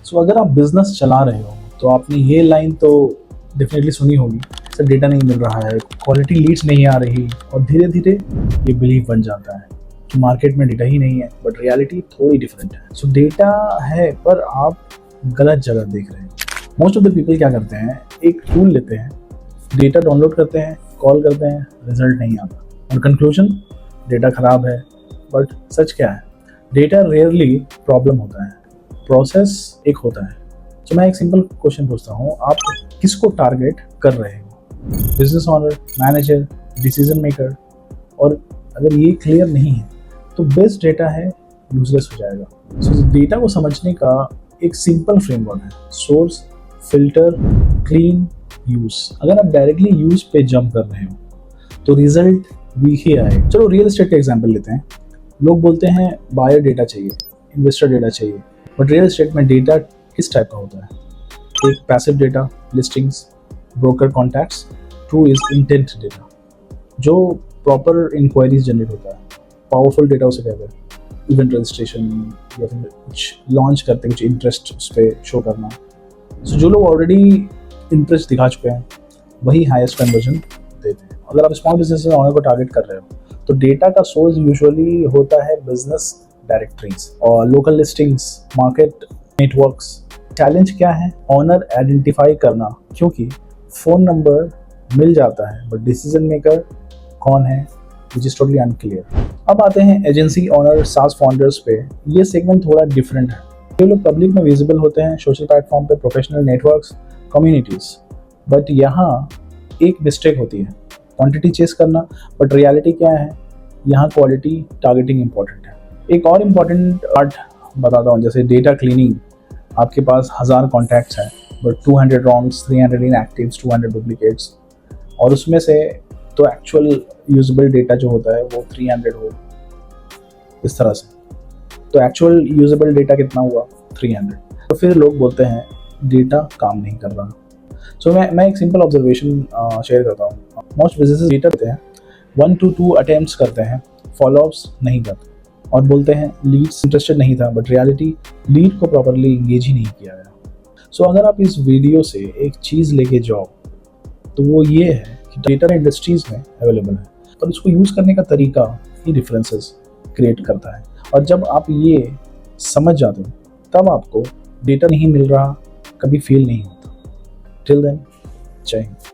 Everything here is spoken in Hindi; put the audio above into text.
सो अगर आप बिजनेस चला रहे हो तो आपने ये लाइन तो डेफिनेटली सुनी होगी, सर डेटा नहीं मिल रहा है, क्वालिटी लीड्स नहीं आ रही, और धीरे धीरे ये बिलीव बन जाता है कि मार्केट में डेटा ही नहीं है। बट रियलिटी थोड़ी डिफरेंट है। सो डेटा है पर आप गलत जगह देख रहे हैं। मोस्ट ऑफ द पीपल क्या करते हैं, एक टूल लेते हैं, डेटा डाउनलोड करते हैं, कॉल करते हैं, रिजल्ट नहीं आता, और कंक्लूजन डेटा खराब है। बट सच क्या है, डेटा रेयरली प्रॉब्लम होता है, प्रोसेस एक होता है। तो मैं एक सिंपल क्वेश्चन पूछता हूँ, आप किसको टारगेट कर रहे हो? Business honour, manager, decision maker? और अगर ये क्लियर नहीं है तो बेस्ट डेटा है यूजलेस हो जाएगा। सो डेटा को समझने का एक सिंपल फ्रेमवर्क है, सोर्स, फिल्टर, क्लीन, यूज। अगर आप डायरेक्टली यूज पे जंप कर रहे हो तो रिजल्ट वीक ही आए। चलो रियल एस्टेट का एग्जांपल लेते हैं। लोग बोलते हैं बायर डेटा चाहिए, इन्वेस्टर डेटा चाहिए, बट रियल एस्टेट में डेटा किस टाइप का होता है? एक passive data, listings, broker contacts. Two is intent data, जो प्रॉपर इंक्वायरीज जनरेट होता है। पावरफुल डेटा उसे कहते हैं, इवेंट रजिस्ट्रेशन या फिर कुछ लॉन्च करते कुछ इंटरेस्ट उस पर शो करना। सो जो लोग ऑलरेडी इंटरेस्ट दिखा चुके हैं वही हाईएस्ट कन्वर्जन देते हैं। अगर आप स्मॉल बिजनेस ऑनर को टारगेट कर रहे हो तो डेटा का सोर्स यूजुअली होता है बिजनेस डायरेक्टरीज और local listings, market networks. Challenge क्या है? ऑनर आइडेंटिफाई करना, क्योंकि फ़ोन नंबर मिल जाता है बट डिसीजन मेकर कौन है विच इज़ टोटली अनक्लियर। अब आते हैं एजेंसी ऑनर, सास फाउंडर्स पे। ये सेगमेंट थोड़ा डिफरेंट है। ये लोग पब्लिक में विजिबल होते हैं, सोशल प्लेटफॉर्म पे, प्रोफेशनल नेटवर्क्स, कम्युनिटीज़। बट यहाँ एक मिस्टेक होती है, क्वांटिटी चेस करना। बट रियलिटी क्या है, यहाँ क्वालिटी टारगेटिंग इंपॉर्टेंट है। एक और इम्पॉर्टेंट पार्ट बताता हूँ, जैसे डेटा क्लीनिंग। आपके पास 1000 कॉन्टैक्ट्स हैं बट 200 रॉन्ग्स, 300 इनएक्टिव्स, 200 डुप्लीकेट्स, और उसमें से तो एक्चुअल यूजेबल डेटा जो होता है वो 300 हो, इस तरह से। तो एक्चुअल यूजेबल डेटा कितना हुआ? 300। तो फिर लोग बोलते हैं डेटा काम नहीं कर रहा। सो मैं एक सिंपल ऑब्जर्वेशन शेयर करता हूँ। मोस्ट बिजनेसेस डेटा देते हैं, 1 to 2 अटेम्प्ट्स करते हैं, फॉलोअप्स नहीं करते, और बोलते हैं लीड्स इंटरेस्टेड नहीं था। बट रियलिटी, लीड को प्रॉपरली इंगेज ही नहीं किया गया। सो अगर आप इस वीडियो से एक चीज़ लेके जाओ तो वो ये है कि डेटा इंडस्ट्रीज़ में अवेलेबल है, पर उसको यूज़ करने का तरीका ही डिफरेंसेस क्रिएट करता है। और जब आप ये समझ जाते हो तब आपको डेटा नहीं मिल रहा कभी फील नहीं होता। टिल देन, जय हिंद।